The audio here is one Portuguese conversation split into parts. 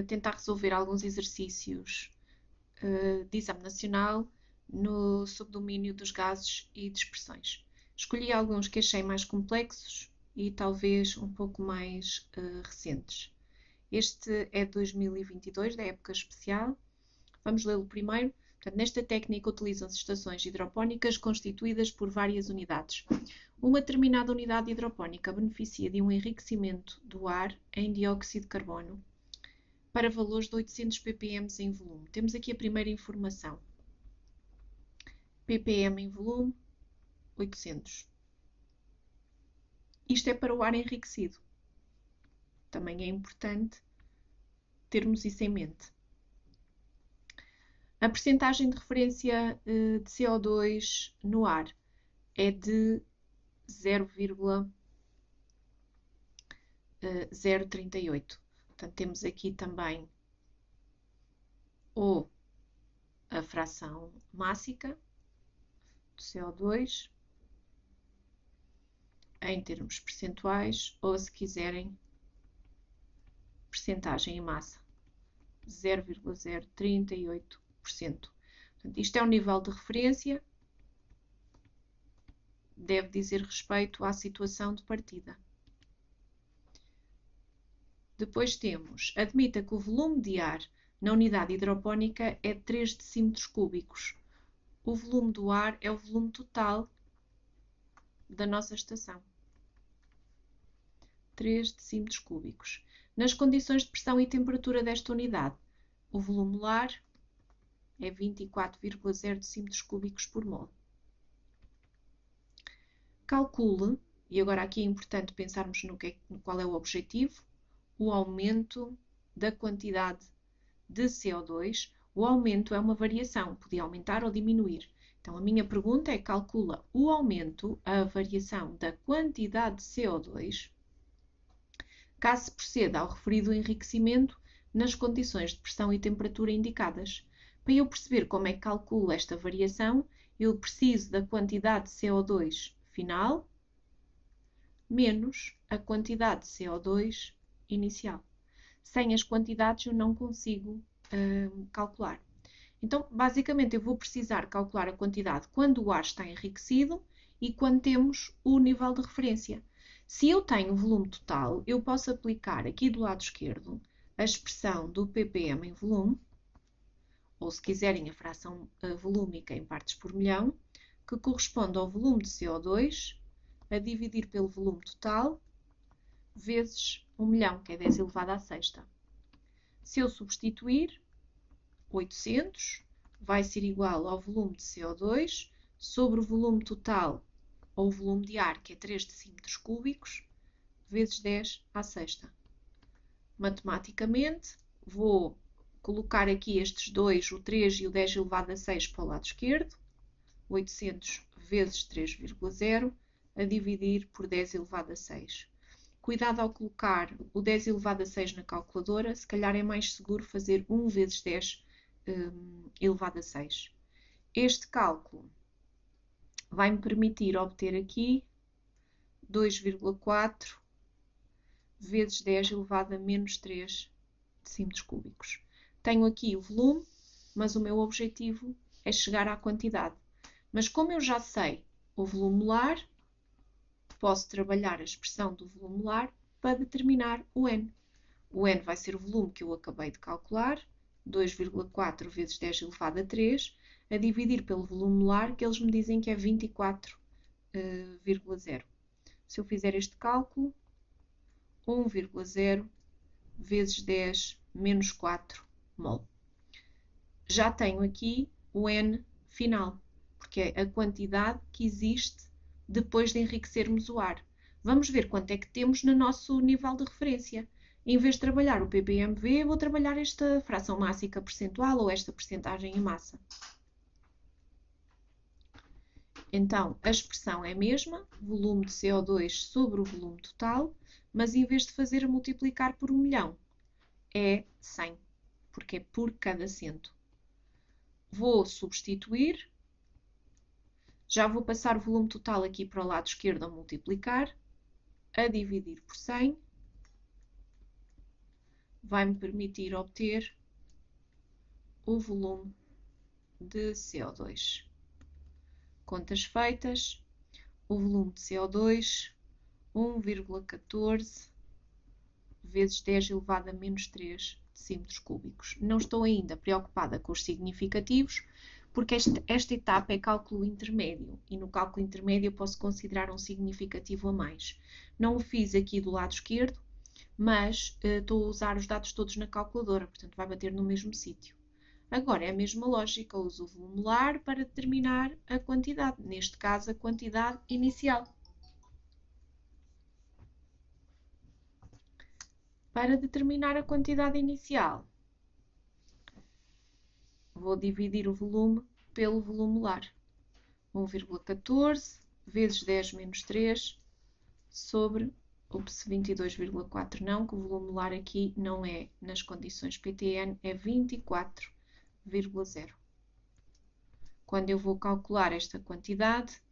tentar resolver alguns exercícios de exame nacional no subdomínio dos gases e dispersões. Escolhi alguns que achei mais complexos e talvez um pouco mais recentes. Este é de 2022, da época especial. Vamos lê-lo primeiro. Portanto, nesta técnica utilizam-se estações hidropónicas constituídas por várias unidades. Uma determinada unidade hidropónica beneficia de um enriquecimento do ar em dióxido de carbono para valores de 800 ppm em volume. Temos aqui a primeira informação. ppm em volume, 800. Isto é para o ar enriquecido. Também é importante termos isso em mente. A percentagem de referência de CO2 no ar é de 0,038. Portanto, temos aqui também ou a fração mássica do CO2 em termos percentuais, ou se quiserem, percentagem em massa, 0,038%. Portanto, isto é o nível de referência, deve dizer respeito à situação de partida. Depois temos, admita que o volume de ar na unidade hidropónica é de 3 decímetros cúbicos. O volume do ar é o volume total da nossa estação. 3 decímetros cúbicos. Nas condições de pressão e temperatura desta unidade, o volume molar é 24,0 decímetros cúbicos por mol. Calcule, e agora aqui é importante pensarmos qual é o objetivo, o aumento da quantidade de CO2. O aumento é uma variação, podia aumentar ou diminuir. Então, a minha pergunta é: calcula o aumento, a variação da quantidade de CO2, caso se proceda ao referido enriquecimento nas condições de pressão e temperatura indicadas. Para eu perceber como é que calculo esta variação, eu preciso da quantidade de CO2 final menos a quantidade de CO2 inicial. Sem as quantidades eu não consigo calcular. Então, basicamente, eu vou precisar calcular a quantidade quando o ar está enriquecido e quando temos o nível de referência. Se eu tenho o volume total, eu posso aplicar aqui do lado esquerdo a expressão do ppm em volume, ou se quiserem a fração volúmica em partes por milhão, que corresponde ao volume de CO2 a dividir pelo volume total vezes 1 milhão, que é 10 elevado à sexta. Se eu substituir, 800 vai ser igual ao volume de CO2 sobre o volume total, ou o volume de ar, que é 3 decímetros cúbicos, vezes 10 à sexta. Matematicamente, vou colocar aqui estes dois, o 3 e o 10 elevado a 6 para o lado esquerdo, 800 vezes 3,0 a dividir por 10 elevado a 6. Cuidado ao colocar o 10 elevado a 6 na calculadora, se calhar é mais seguro fazer 1 vezes 10 elevado a 6. Este cálculo vai-me permitir obter aqui 2,4 vezes 10 elevado a menos 3 decímetros cúbicos. Tenho aqui o volume, mas o meu objetivo é chegar à quantidade. Mas como eu já sei o volume molar, posso trabalhar a expressão do volume molar para determinar o N. O N vai ser o volume que eu acabei de calcular, 2,4 vezes 10 elevado a 3, a dividir pelo volume molar, que eles me dizem que é 24,0. Se eu fizer este cálculo, 1,0 vezes 10 menos 4 mol. Já tenho aqui o N final, porque é a quantidade que existe depois de enriquecermos o ar. Vamos ver quanto é que temos no nosso nível de referência. Em vez de trabalhar o ppmv, vou trabalhar esta fração mássica percentual ou esta percentagem em massa. Então, a expressão é a mesma, volume de CO2 sobre o volume total, mas em vez de fazer a multiplicar por 1 milhão, é 100, porque é por cada cento. Vou substituir, já vou passar o volume total aqui para o lado esquerdo a multiplicar, a dividir por 100, vai-me permitir obter o volume de CO2. Contas feitas, o volume de CO2, 1,14 vezes 10 elevado a menos 3 decímetros cúbicos. Não estou ainda preocupada com os significativos, porque esta etapa é cálculo intermédio, e no cálculo intermédio eu posso considerar um significativo a mais. Não o fiz aqui do lado esquerdo, mas estou a usar os dados todos na calculadora, portanto vai bater no mesmo sítio. Agora é a mesma lógica, eu uso o volume molar para determinar a quantidade, neste caso a quantidade inicial. Para determinar a quantidade inicial, vou dividir o volume pelo volume molar. 1,14 vezes 10 menos 3 sobre, 22,4 não, que o volume molar aqui não é nas condições PTN, é 24,0. Quando eu vou calcular esta quantidade,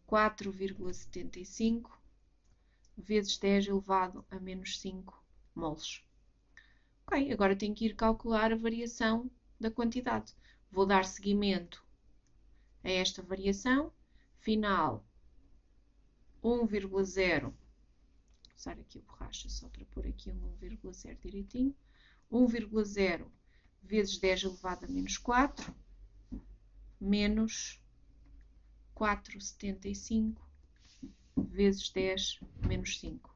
4,75 vezes 10 elevado a menos 5 moles. Ok, agora tenho que ir calcular a variação da quantidade. Vou dar seguimento a esta variação. Final 1,0. Vou usar aqui a borracha só para pôr aqui um 1,0 direitinho. 1,0 vezes 10 elevado a menos 4 menos 4,75 vezes 10 menos 5.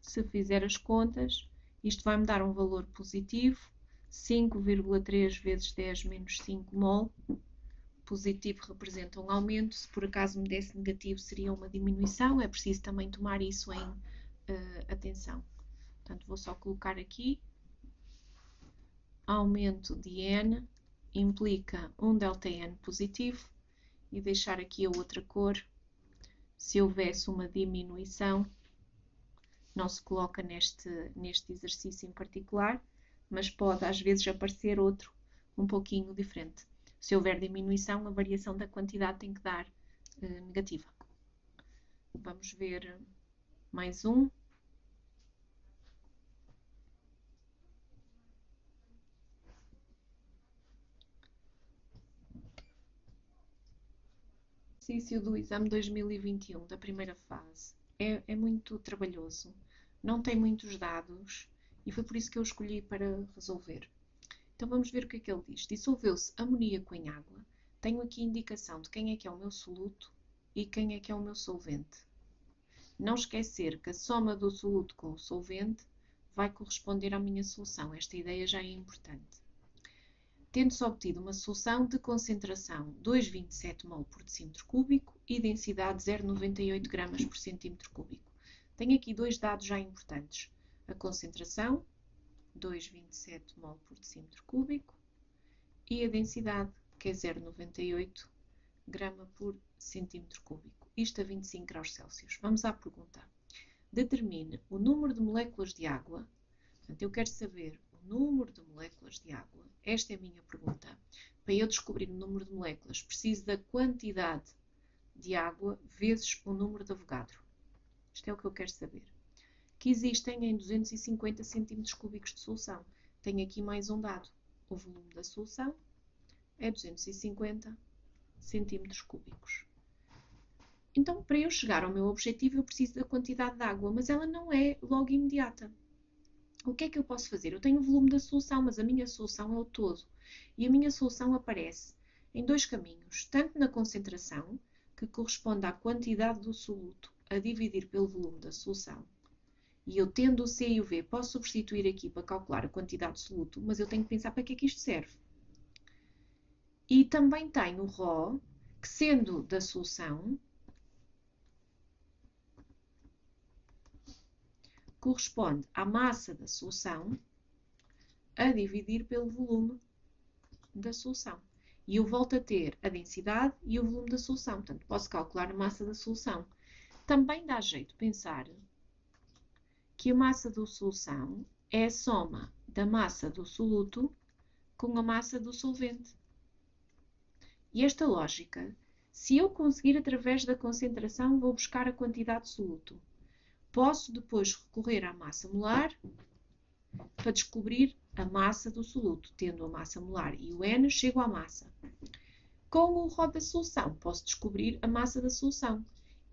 Se fizer as contas, isto vai me dar um valor positivo, 5,3 vezes 10 menos 5 mol. Positivo representa um aumento, se por acaso me desse negativo seria uma diminuição, é preciso também tomar isso em atenção. Portanto, vou só colocar aqui, aumento de N implica um ΔN positivo, e deixar aqui a outra cor, se houvesse uma diminuição, não se coloca neste exercício em particular, mas pode às vezes aparecer outro um pouquinho diferente. Se houver diminuição, a variação da quantidade tem que dar negativa. Vamos ver mais um. Exercício do exame 2021, da primeira fase. É muito trabalhoso, não tem muitos dados e foi por isso que eu escolhi para resolver. Então vamos ver o que é que ele diz. Dissolveu-se amoníaco em água. Tenho aqui indicação de quem é que é o meu soluto e quem é que é o meu solvente. Não esquecer que a soma do soluto com o solvente vai corresponder à minha solução. Esta ideia já é importante. Tendo-se obtido uma solução de concentração 2,27 mol por decímetro cúbico e densidade 0,98 gramas por centímetro cúbico. Tenho aqui dois dados já importantes. A concentração, 2,27 mol por decímetro cúbico, e a densidade, que é 0,98 grama por centímetro cúbico. Isto a 25 graus Celsius. Vamos à pergunta. Determine o número de moléculas de água. Portanto, eu quero saber o número de moléculas de água. Esta é a minha pergunta. Para eu descobrir o número de moléculas, preciso da quantidade de água vezes o número de Avogadro. Isto é o que eu quero saber. Que existem em 250 centímetros cúbicos de solução. Tenho aqui mais um dado. O volume da solução é 250 centímetros cúbicos. Então, para eu chegar ao meu objetivo, eu preciso da quantidade de água, mas ela não é logo imediata. O que é que eu posso fazer? Eu tenho o volume da solução, mas a minha solução é o todo. E a minha solução aparece em dois caminhos, tanto na concentração, que corresponde à quantidade do soluto a dividir pelo volume da solução. E eu tendo o C e o V, posso substituir aqui para calcular a quantidade de soluto, mas eu tenho que pensar para que é que isto serve. E também tenho o ρ, que sendo da solução, corresponde à massa da solução a dividir pelo volume da solução. E eu volto a ter a densidade e o volume da solução. Portanto, posso calcular a massa da solução. Também dá jeito pensar que a massa da solução é a soma da massa do soluto com a massa do solvente. E esta lógica, se eu conseguir através da concentração, vou buscar a quantidade de soluto. Posso depois recorrer à massa molar para descobrir a massa do soluto. Tendo a massa molar e o N, chego à massa. Com o rho da solução, posso descobrir a massa da solução.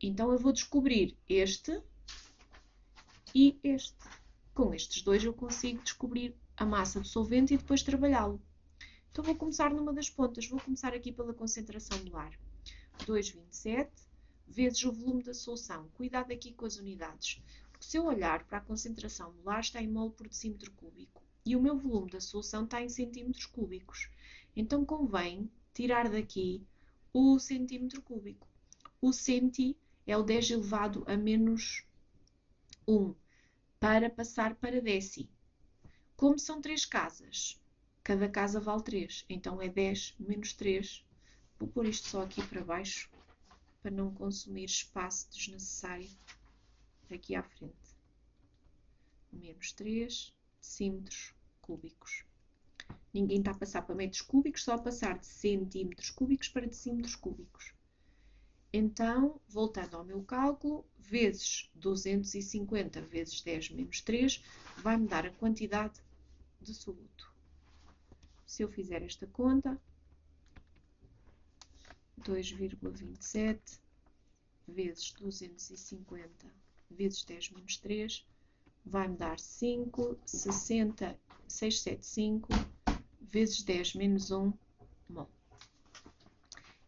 Então, eu vou descobrir este e este. Com estes dois, eu consigo descobrir a massa do solvente e depois trabalhá-lo. Então, vou começar numa das pontas. Vou começar aqui pela concentração molar. 2,27 vezes o volume da solução. Cuidado aqui com as unidades, porque se eu olhar para a concentração molar, está em mol por decímetro cúbico e o meu volume da solução está em centímetros cúbicos. Então, convém tirar daqui o centímetro cúbico. O centi é o 10 elevado a menos 1 para passar para déci. Como são 3 casas, cada casa vale 3, então é 10 menos 3. Vou pôr isto só aqui para baixo, para não consumir espaço desnecessário aqui à frente. Menos 3 decímetros cúbicos. Ninguém está a passar para metros cúbicos, só a passar de centímetros cúbicos para decímetros cúbicos. Então, voltando ao meu cálculo, vezes 250 vezes 10 menos 3, vai-me dar a quantidade de soluto. Se eu fizer esta conta, 2,27 vezes 250 vezes 10 menos 3, vai-me dar 5,675 vezes 10 menos 1 mol.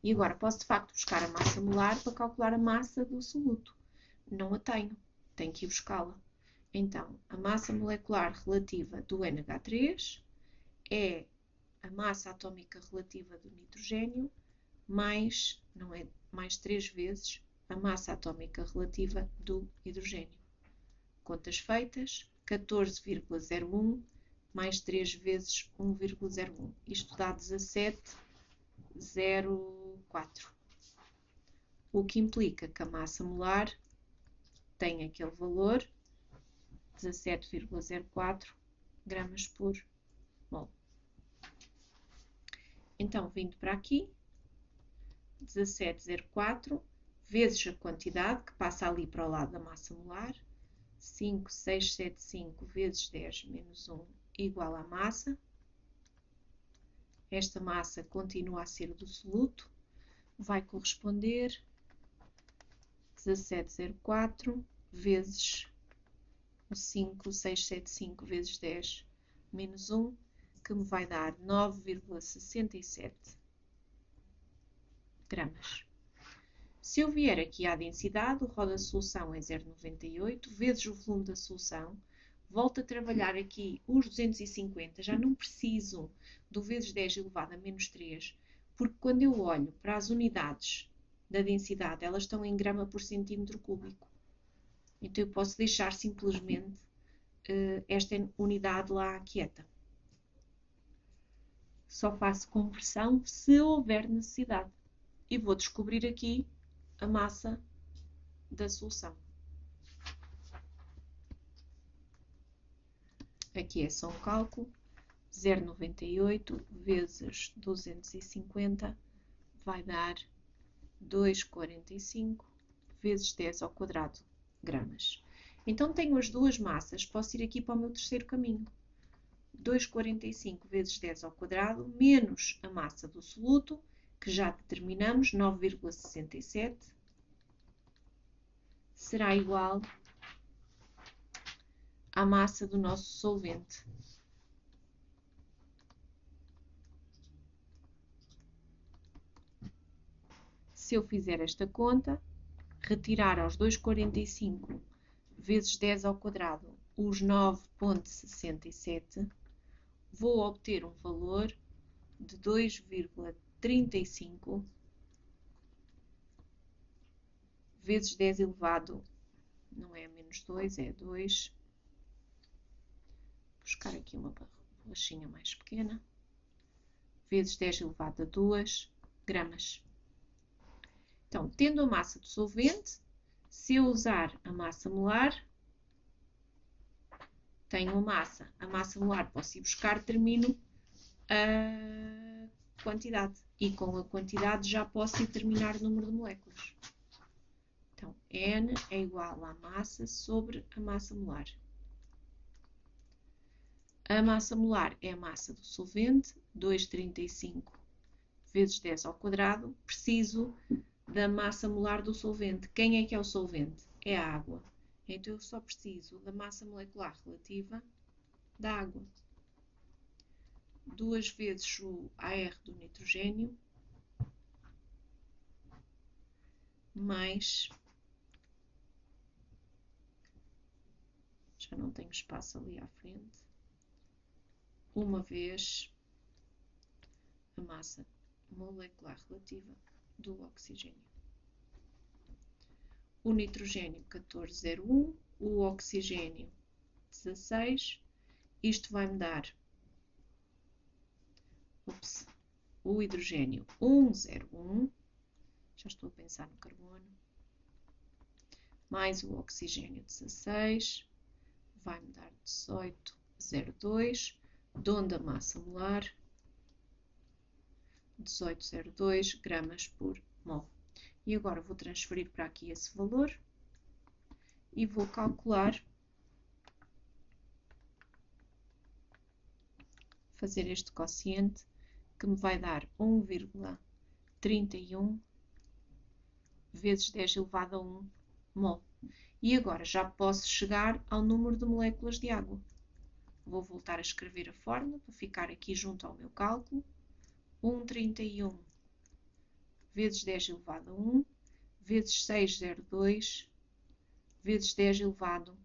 E agora posso de facto buscar a massa molar para calcular a massa do soluto. Não a tenho que ir buscá-la. Então, a massa molecular relativa do NH3 é a massa atómica relativa do nitrogênio mais 3 vezes a massa atómica relativa do hidrogênio. Contas feitas, 14,01 mais 3 vezes 1,01. Isto dá 17,04. O que implica que a massa molar tem aquele valor, 17,04 gramas por mol. Então, vindo para aqui, 17,04 vezes a quantidade que passa ali para o lado da massa molar, 5,675 vezes 10 menos 1 igual à massa. Esta massa continua a ser do soluto, vai corresponder 17,04 vezes o 5,675 vezes 10 menos 1, que me vai dar 9,67 gramas. Se eu vier aqui à densidade, o rho da solução é 0,98 vezes o volume da solução. Volto a trabalhar aqui os 250, já não preciso do vezes 10 elevado a menos 3, porque quando eu olho para as unidades da densidade, elas estão em grama por centímetro cúbico. Então eu posso deixar simplesmente esta unidade lá quieta. Só faço conversão se houver necessidade. E vou descobrir aqui a massa da solução. Aqui é só um cálculo. 0,98 vezes 250 vai dar 2,45 vezes 10 ao quadrado gramas. Então tenho as duas massas, posso ir aqui para o meu terceiro caminho. 2,45 vezes 10 ao quadrado menos a massa do soluto, que já determinamos, 9,67, será igual à massa do nosso solvente. Se eu fizer esta conta, retirar aos 2,45 vezes 10 ao quadrado os 9,67, vou obter um valor de 2,35 vezes 10 elevado, não é menos 2, é 2. Vou buscar aqui uma bolachinha mais pequena. Vezes 10 elevado a 2 gramas. Então, tendo a massa do solvente, se eu usar a massa molar, tenho a massa. A massa molar posso ir buscar, termino a quantidade. E com a quantidade já posso ir terminar o número de moléculas. Então, N é igual à massa sobre a massa molar. A massa molar é a massa do solvente, 2,35 vezes 10 ao quadrado. Preciso da massa molar do solvente. Quem é que é o solvente? É a água. Então, eu só preciso da massa molecular relativa da água. 2 vezes o AR do nitrogênio, mais... Já não tenho espaço ali à frente. Uma vez a massa molecular relativa do oxigênio. O nitrogênio 14,01, o oxigênio 16. Isto vai-me dar o hidrogênio 1,01. Já estou a pensar no carbono. Mais o oxigênio 16. Vai-me dar 18,02. Donde a massa molar 18,02 gramas por mol. E agora vou transferir para aqui esse valor e vou calcular, fazer este quociente que me vai dar 1,31 vezes 10 elevado a 1 mol. E agora já posso chegar ao número de moléculas de água. Vou voltar a escrever a fórmula para ficar aqui junto ao meu cálculo. 1,31 vezes 10 elevado a 1 vezes 6,02 vezes 10 elevado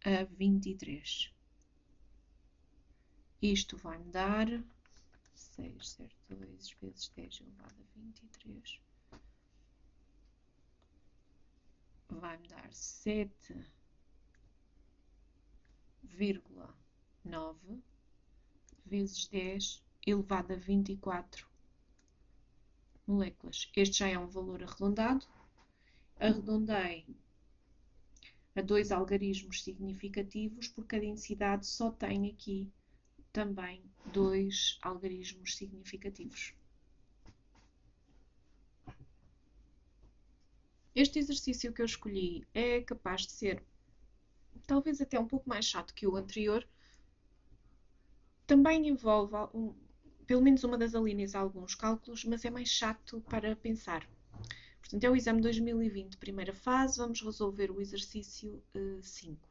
a 23. Isto vai-me dar 6,02 vezes 10 elevado a 23. Vai-me dar 7,9 vezes 10 elevado a 24 moléculas. Este já é um valor arredondado. Arredondei a 2 algarismos significativos, porque a densidade só tem aqui também 2 algarismos significativos. Este exercício que eu escolhi é capaz de ser talvez até um pouco mais chato que o anterior. Também envolve, pelo menos uma das alíneas, alguns cálculos, mas é mais chato para pensar. Portanto, é o exame 2020, primeira fase. Vamos resolver o exercício 5.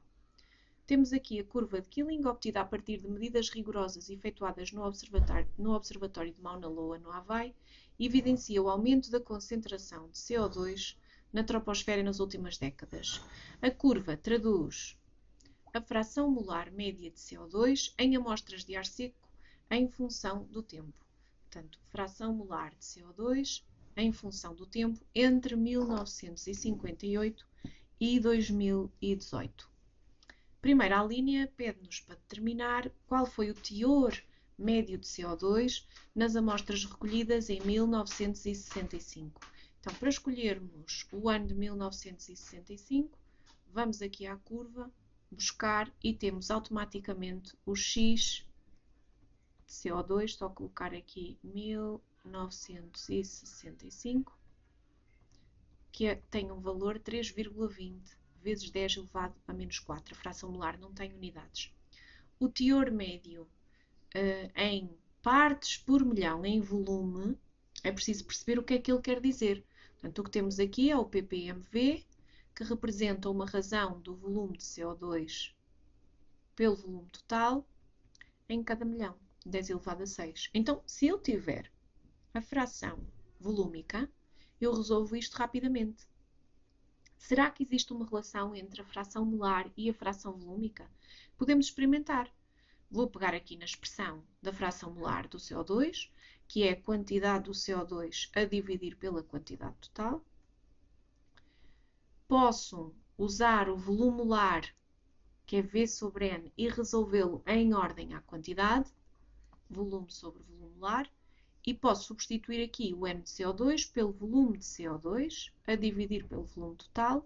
Temos aqui a curva de Killing, obtida a partir de medidas rigorosas efetuadas no Observatório de Mauna Loa, no Havaí, e evidencia o aumento da concentração de CO2 na troposfera nas últimas décadas. A curva traduz a fração molar média de CO2 em amostras de ar seco em função do tempo. Portanto, fração molar de CO2 em função do tempo entre 1958 e 2018. Primeira linha pede-nos para determinar qual foi o teor médio de CO2 nas amostras recolhidas em 1965. Então, para escolhermos o ano de 1965, vamos aqui à curva, buscar e temos automaticamente o X de CO2, só colocar aqui 1965, que tem um valor 3,20 vezes 10 elevado a menos 4. A fração molar não tem unidades. O teor médio em partes por milhão em volume, é preciso perceber o que é que ele quer dizer. Portanto, o que temos aqui é o ppmv, que representa uma razão do volume de CO2 pelo volume total em cada milhão, 10 elevado a 6. Então, se eu tiver a fração volúmica, eu resolvo isto rapidamente. Será que existe uma relação entre a fração molar e a fração volúmica? Podemos experimentar. Vou pegar aqui na expressão da fração molar do CO2, que é a quantidade do CO2 a dividir pela quantidade total. Posso usar o volume molar, que é V sobre N, e resolvê-lo em ordem à quantidade, volume sobre volume molar, e posso substituir aqui o N de CO2 pelo volume de CO2, a dividir pelo volume total,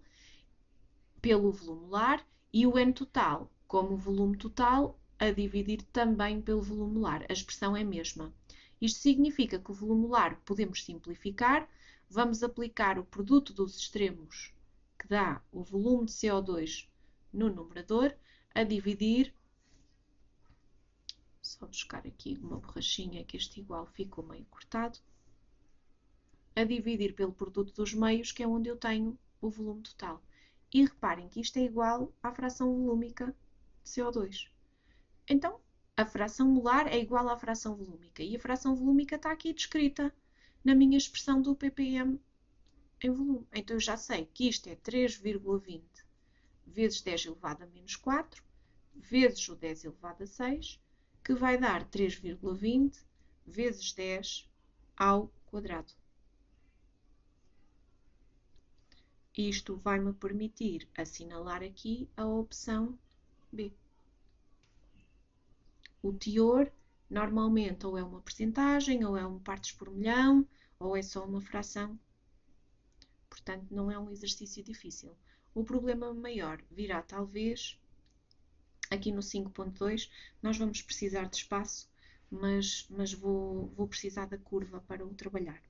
pelo volume molar, e o N total, como volume total, a dividir também pelo volume molar. A expressão é a mesma. Isto significa que o volume molar podemos simplificar, vamos aplicar o produto dos extremos, que dá o volume de CO2 no numerador, a dividir Só buscar aqui uma borrachinha que este igual ficou meio cortado. A dividir pelo produto dos meios, que é onde eu tenho o volume total. E reparem que isto é igual à fração volúmica de CO2. Então, a fração molar é igual à fração volúmica. E a fração volúmica está aqui descrita na minha expressão do ppm em volume. Então, eu já sei que isto é 3,20 vezes 10 elevado a menos 4, vezes o 10 elevado a 6, que vai dar 3,20 vezes 10 ao quadrado. Isto vai-me permitir assinalar aqui a opção B. O teor, normalmente, ou é uma percentagem, ou é um partes por milhão, ou é só uma fração. Portanto, não é um exercício difícil. O problema maior virá, talvez, aqui no 5.2, nós vamos precisar de espaço, mas vou precisar da curva para o trabalhar.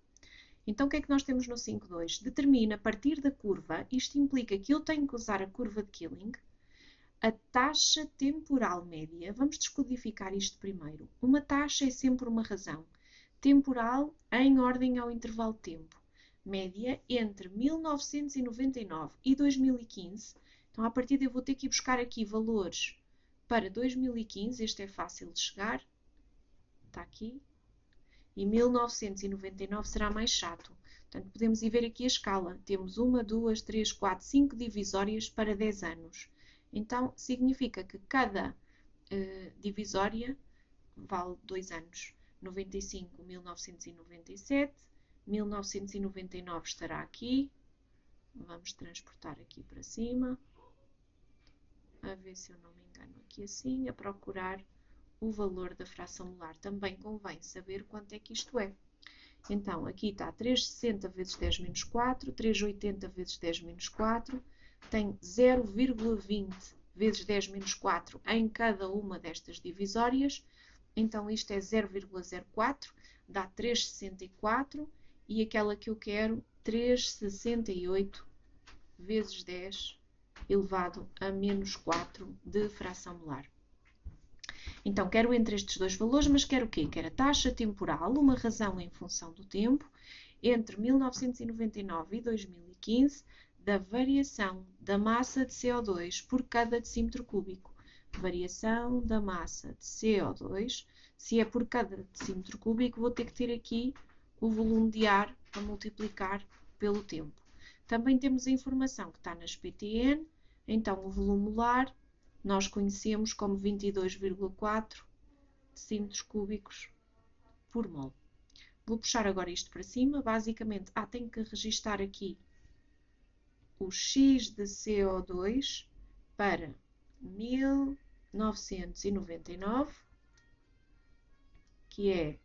Então, o que é que nós temos no 5.2? Determina a partir da curva, isto implica que eu tenho que usar a curva de Killing, a taxa temporal média. Vamos descodificar isto primeiro. Uma taxa é sempre uma razão. Temporal em ordem ao intervalo de tempo. Média entre 1999 e 2015. Então, a partir de eu vou ter que ir buscar aqui valores para 2015. Este é fácil de chegar. Está aqui. E 1999 será mais chato. Portanto, podemos ir ver aqui a escala. Temos 1, 2, 3, 4, 5 divisórias para 10 anos. Então, significa que cada divisória vale 2 anos. 95, 1997. 1999 estará aqui. Vamos transportar aqui para cima. A ver se eu não me engano aqui assim. A procurar o valor da fração molar. Também convém saber quanto é que isto é. Então, aqui está 360 vezes 10 menos 4, 380 vezes 10 menos 4, tem 0,20 vezes 10 menos 4 em cada uma destas divisórias. Então, isto é 0,04, dá 3,64 e aquela que eu quero, 3,68 vezes 10 elevado a menos 4 de fração molar. Então, quero entre estes dois valores, mas quero o quê? Quero a taxa temporal, uma razão em função do tempo, entre 1999 e 2015, da variação da massa de CO2 por cada decímetro cúbico. Variação da massa de CO2, se é por cada decímetro cúbico, vou ter que ter aqui o volume de ar a multiplicar pelo tempo. Também temos a informação que está nas PTN, então o volume molar nós conhecemos como 22,4 decímetros cúbicos por mol. Vou puxar agora isto para cima. Basicamente, tenho que registar aqui o X de CO2 para 1999, que é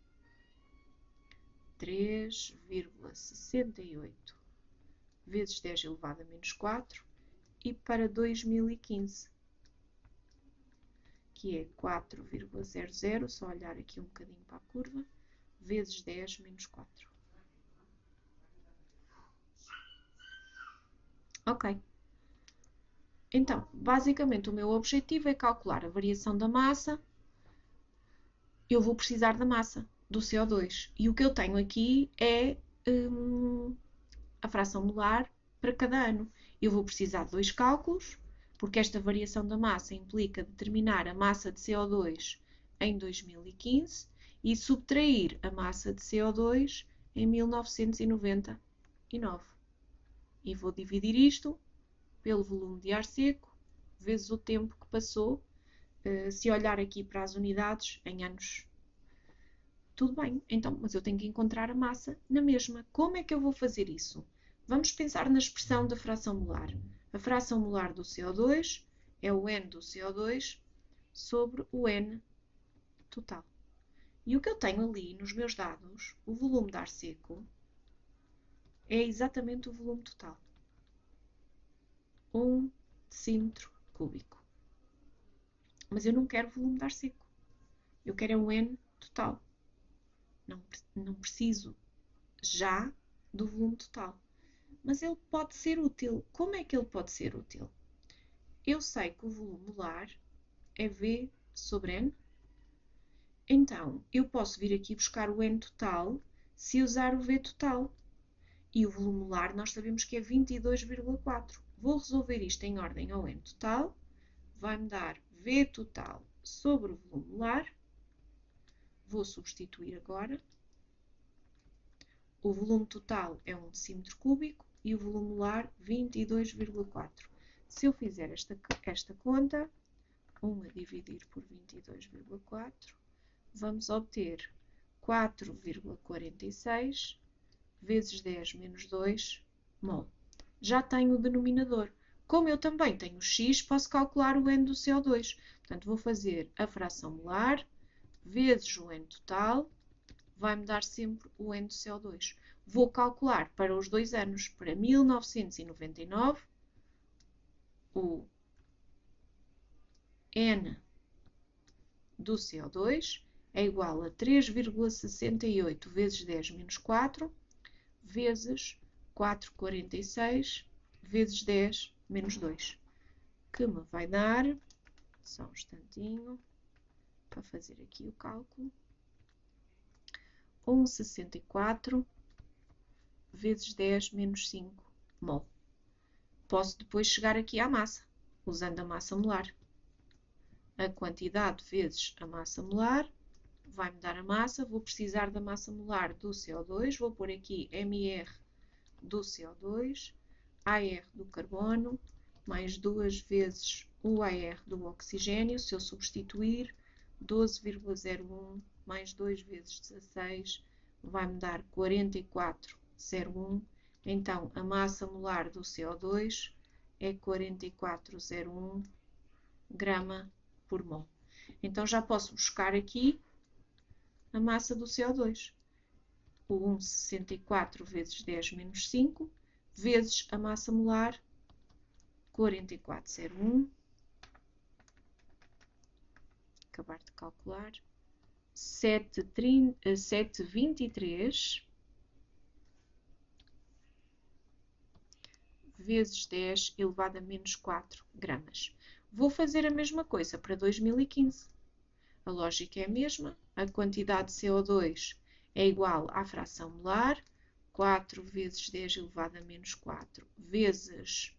3,68 vezes 10 elevado a menos 4, e para 2015, que é 4,00, só olhar aqui um bocadinho para a curva, vezes 10 menos 4. Ok. Então, basicamente o meu objetivo é calcular a variação da massa. Eu vou precisar da massa do CO2. E o que eu tenho aqui é a fração molar para cada ano. Eu vou precisar de dois cálculos, porque esta variação da massa implica determinar a massa de CO2 em 2015 e subtrair a massa de CO2 em 1999. E vou dividir isto pelo volume de ar seco vezes o tempo que passou. Se olhar aqui para as unidades em anos, tudo bem, então, mas eu tenho que encontrar a massa na mesma. Como é que eu vou fazer isso? Vamos pensar na expressão da fração molar. A fração molar do CO2 é o N do CO2 sobre o N total. E o que eu tenho ali nos meus dados, o volume de ar seco, é exatamente o volume total. 1 decímetro cúbico. Mas eu não quero volume de ar seco. Eu quero o N total. Não preciso já do volume total. Mas ele pode ser útil. Como é que ele pode ser útil? Eu sei que o volume molar é V sobre N Então, eu posso vir aqui buscar o N total se usar o V total. E o volume molar nós sabemos que é 22,4. Vou resolver isto em ordem ao N total. Vai-me dar V total sobre o volume molar. Vou substituir agora. O volume total é 1 decímetro cúbico e o volume molar 22,4. Se eu fizer esta conta, 1 a dividir por 22,4, vamos obter 4,46 vezes 10 menos 2 mol. Já tenho o denominador. Como eu também tenho o x, posso calcular o N do CO2. Portanto, vou fazer a fração molar vezes o N total, vai-me dar sempre o N do CO2. Vou calcular para os 2 anos, para 1999, o N do CO2 é igual a 3,68 vezes 10 menos 4, vezes 4,46 vezes 10 menos 2, que me vai dar, só um instantinho, para fazer aqui o cálculo, 1,64 vezes 10 menos 5 mol. Posso depois chegar aqui à massa, usando a massa molar. A quantidade vezes a massa molar vai-me dar a massa. Vou precisar da massa molar do CO2. Vou pôr aqui MR do CO2, AR do carbono, mais 2 vezes o AR do oxigênio. Se eu substituir, 12,01 mais 2 vezes 16 vai-me dar 44,01. Então, a massa molar do CO2 é 44,01 grama por mol. Então, já posso buscar aqui a massa do CO2. O 1,64 vezes 10 menos 5, vezes a massa molar, 44,01. Acabar de calcular. 7,23 vezes 10 elevado a menos 4 gramas. Vou fazer a mesma coisa para 2015. A lógica é a mesma. A quantidade de CO2 é igual à fração molar, 4 vezes 10 elevado a menos 4, vezes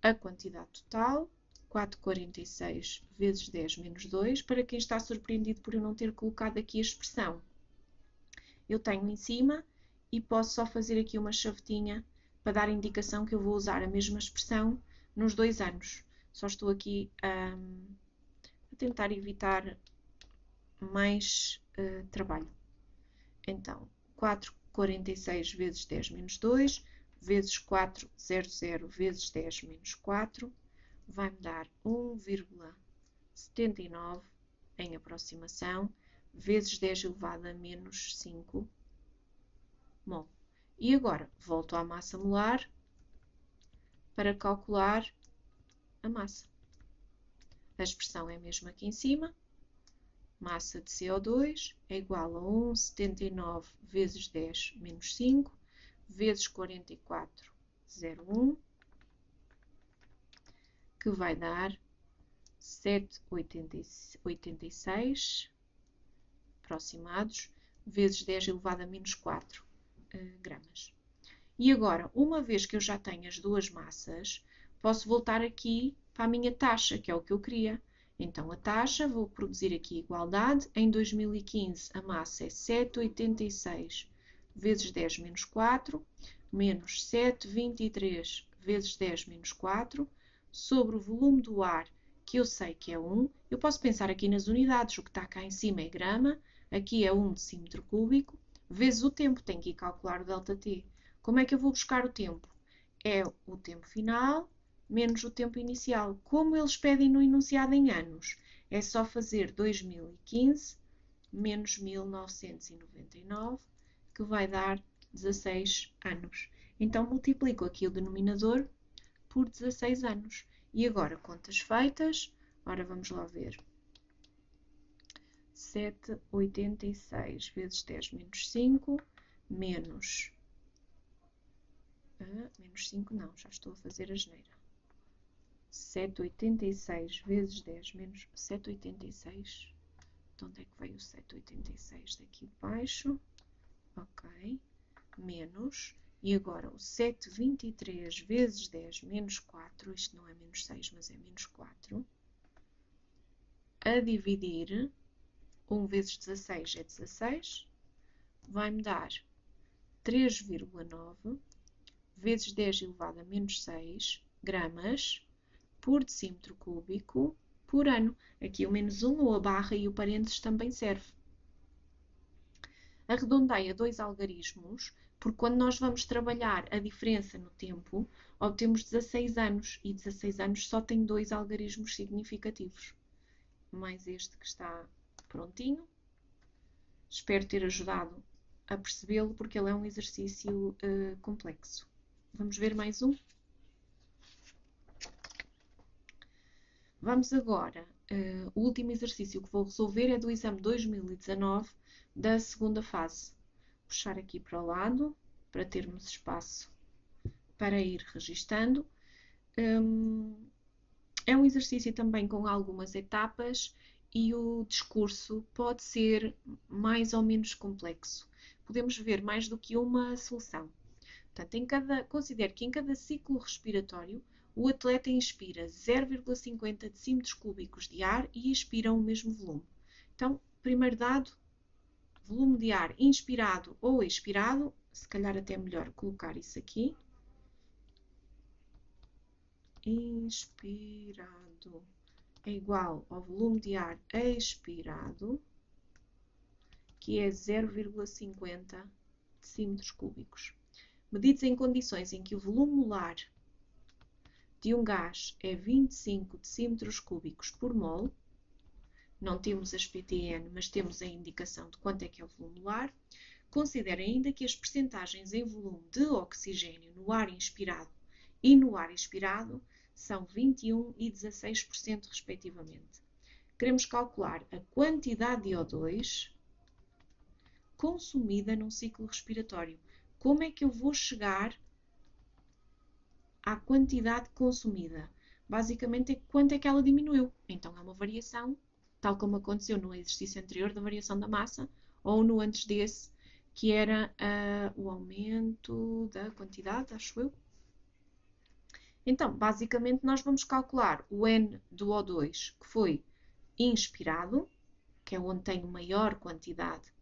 a quantidade total, 4,46 vezes 10 menos 2. Para quem está surpreendido por eu não ter colocado aqui a expressão, eu tenho em cima e posso só fazer aqui uma chavetinha para dar indicação que eu vou usar a mesma expressão nos 2 anos. Só estou aqui a tentar evitar mais trabalho. Então, 4,46 vezes 10 menos 2, vezes 4,00 vezes 10 menos 4, vai-me dar 1,79 em aproximação, vezes 10 elevado a menos 5 mol. E agora, volto à massa molar para calcular a massa. A expressão é a mesma aqui em cima. Massa de CO2 é igual a 1,79 vezes 10 menos 5, vezes 44,01, que vai dar 7,86 aproximados, vezes 10 elevado a menos 4 gramas. E agora, uma vez que eu já tenho as duas massas, posso voltar aqui para a minha taxa, que é o que eu queria. Então, a taxa, vou produzir aqui igualdade. Em 2015, a massa é 7,86 vezes 10 menos 4, menos 7,23 vezes 10 menos 4, sobre o volume do ar, que eu sei que é 1. Eu posso pensar aqui nas unidades. O que está cá em cima é grama, aqui é 1 decímetro cúbico, vezes o tempo. Tenho que ir calcular o ΔT. Como é que eu vou buscar o tempo? É o tempo final menos o tempo inicial. Como eles pedem no enunciado em anos, é só fazer 2015 menos 1999, que vai dar 16 anos. Então, multiplico aqui o denominador por 16 anos. E agora, contas feitas. Ora, vamos lá ver. 7,86 vezes 10 menos 5, menos 5 não, já estou a fazer a asneira. 7,86 vezes 10 menos 7,86. De onde é que veio o 7,86? Daqui de baixo. Ok. Menos. E agora o 7,23 vezes 10 menos 4. Isto não é menos 6, mas é menos 4. A dividir. 1 vezes 16 é 16. Vai-me dar 3,9 vezes 10 elevado a menos 6 gramas por decímetro cúbico por ano. Aqui o menos 1 ou a barra e o parênteses também serve. Arredondei a 2 algarismos, porque quando nós vamos trabalhar a diferença no tempo, obtemos 16 anos, e 16 anos só tem 2 algarismos significativos. Mais este que está prontinho. Espero ter ajudado a percebê-lo, porque ele é um exercício complexo. Vamos ver mais um? Vamos agora, o último exercício que vou resolver é do exame 2019 da segunda fase. Puxar aqui para o lado, para termos espaço para ir registando. É um exercício também com algumas etapas e o discurso pode ser mais ou menos complexo. Podemos ver mais do que uma solução. Portanto, considere que em cada ciclo respiratório o atleta inspira 0,50 decímetros cúbicos de ar e expira o mesmo volume. Então, primeiro dado, volume de ar inspirado ou expirado, se calhar até é melhor colocar isso aqui. Inspirado é igual ao volume de ar expirado, que é 0,50 decímetros cúbicos. Medidos em condições em que o volume molar de um gás é 25 decímetros cúbicos por mol, não temos as ppm, mas temos a indicação de quanto é que é o volume molar. Considere ainda que as percentagens em volume de oxigênio no ar inspirado e no ar expirado são 21% e 16% respectivamente. Queremos calcular a quantidade de O2 consumida num ciclo respiratório. Como é que eu vou chegar à quantidade consumida? Basicamente, é quanto é que ela diminuiu. Então, é uma variação, tal como aconteceu no exercício anterior, da variação da massa, ou no antes desse, que era o aumento da quantidade, acho eu. Então, basicamente, nós vamos calcular o N do O2, que foi inspirado, que é onde tenho maior quantidade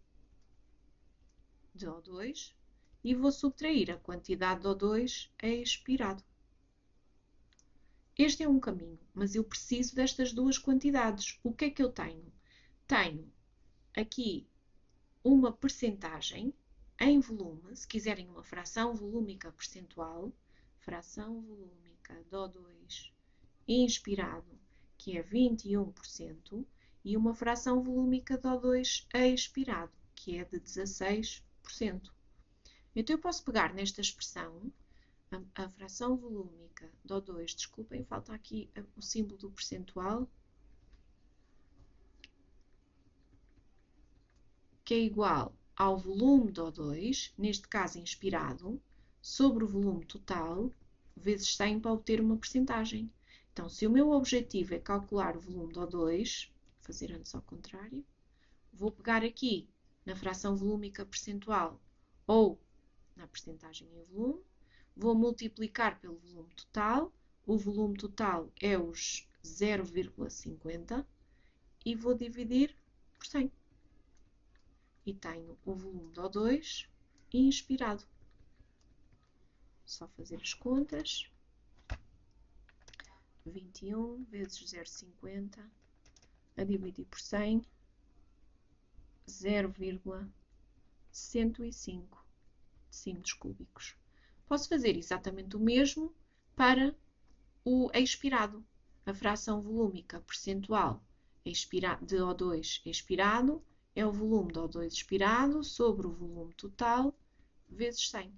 de O2, e vou subtrair a quantidade de O2 expirado. Este é um caminho, mas eu preciso destas duas quantidades. O que é que eu tenho? Tenho aqui uma percentagem em volume, se quiserem uma fração volúmica percentual, fração volúmica de O2 inspirado, que é 21%, e uma fração volúmica de O2 expirado, que é de 16%. Então, eu posso pegar nesta expressão a fração volúmica de O2, desculpem, falta aqui o símbolo do percentual, que é igual ao volume de O2, neste caso inspirado, sobre o volume total, vezes 100 para obter uma percentagem. Então, se o meu objetivo é calcular o volume de O2, vou fazer antes ao contrário, vou pegar aqui na fração volúmica percentual ou na percentagem em volume, vou multiplicar pelo volume total, o volume total é os 0,50 e vou dividir por 100. E tenho o volume de O2 inspirado. Só fazer as contas. 21 vezes 0,50 a dividir por 100, 0,105 decímetros cúbicos. Posso fazer exatamente o mesmo para o expirado. A fração volúmica percentual de O2 expirado é o volume de O2 expirado sobre o volume total vezes 100.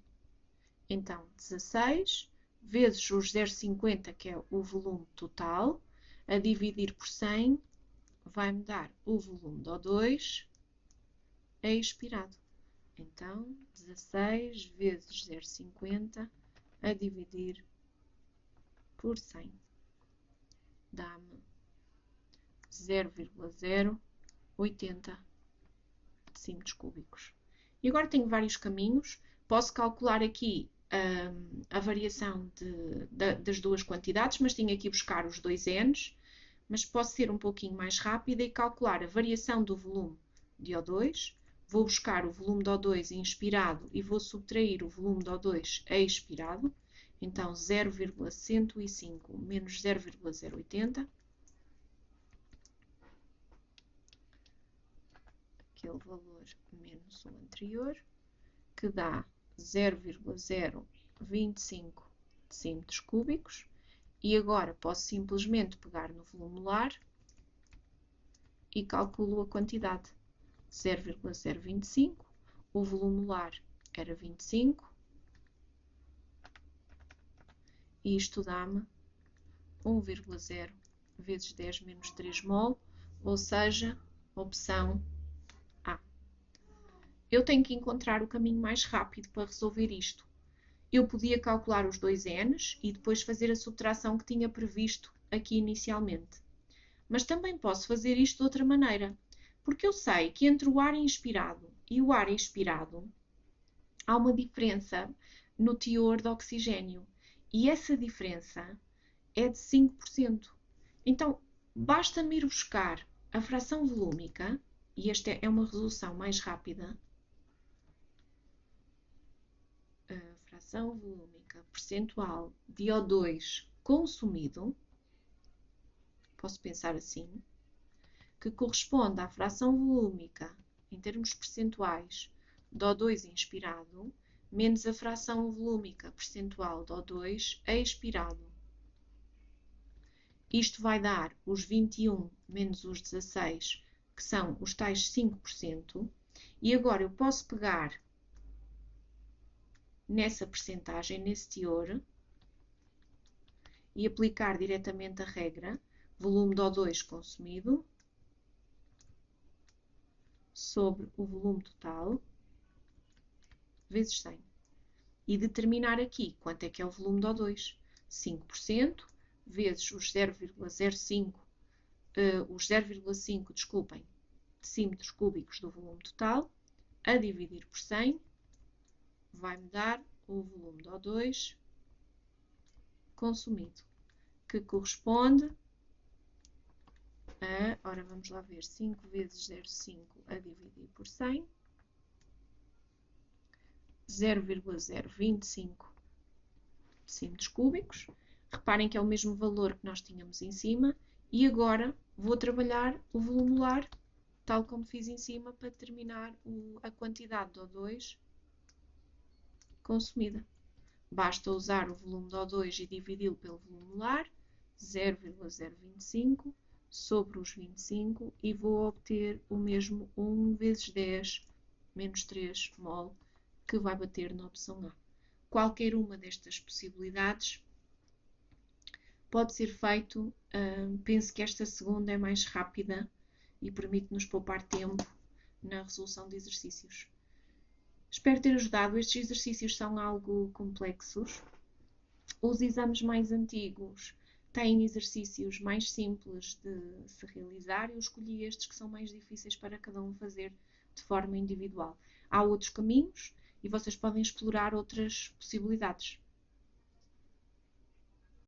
Então, 16 vezes os 0,50, que é o volume total, a dividir por 100, vai-me dar o volume de O2 expirado. Então, 16 vezes 0,50 a dividir por 100 dá-me 0,085 80 decímetros cúbicos. E agora tenho vários caminhos. Posso calcular aqui a variação das duas quantidades, mas tenho aqui buscar os dois n's. Mas posso ser um pouquinho mais rápida e calcular a variação do volume de O2. Vou buscar o volume de O2 inspirado e vou subtrair o volume de O2 expirado. Então, 0,105 menos 0,080. Aquele valor menos o anterior, que dá 0,025 decímetros cúbicos. E agora posso simplesmente pegar no volume molar e calculo a quantidade. 0,025, o volume molar era 25, e isto dá-me 1,0 vezes 10 menos 3 mol, ou seja, opção A. Eu tenho que encontrar o caminho mais rápido para resolver isto. Eu podia calcular os dois n's e depois fazer a subtração que tinha previsto aqui inicialmente. Mas também posso fazer isto de outra maneira, porque eu sei que entre o ar inspirado e o ar expirado há uma diferença no teor de oxigênio. E essa diferença é de 5%. Então, basta-me ir buscar a fração volúmica, e esta é uma resolução mais rápida, a fração volúmica percentual de O2 consumido, posso pensar assim, que corresponde à fração volúmica, em termos percentuais, de O2 inspirado, menos a fração volúmica percentual de O2 expirado. Isto vai dar os 21 menos os 16, que são os tais 5%. E agora eu posso pegar nessa percentagem, nesse teor, e aplicar diretamente a regra, volume de O2 consumido, sobre o volume total, vezes 100. E determinar aqui quanto é que é o volume de O2. 5% vezes os 0,05, desculpem, decímetros cúbicos do volume total, a dividir por 100, vai-me dar o volume de O2 consumido, que corresponde a, ora vamos lá ver, 5 vezes 0,5 a dividir por 100, 0,025 decímetros cúbicos. Reparem que é o mesmo valor que nós tínhamos em cima. E agora vou trabalhar o volume molar, tal como fiz em cima, para determinar a quantidade de O2 consumida. Basta usar o volume de O2 e dividi-lo pelo volume molar, 0,025 sobre os 25, e vou obter o mesmo 1 vezes 10 menos 3 mol, que vai bater na opção A. Qualquer uma destas possibilidades pode ser feito. Penso que esta segunda é mais rápida e permite-nos poupar tempo na resolução de exercícios. Espero ter ajudado. Estes exercícios são algo complexos. Os exames mais antigos têm exercícios mais simples de se realizar. Eu escolhi estes que são mais difíceis para cada um fazer de forma individual. Há outros caminhos e vocês podem explorar outras possibilidades.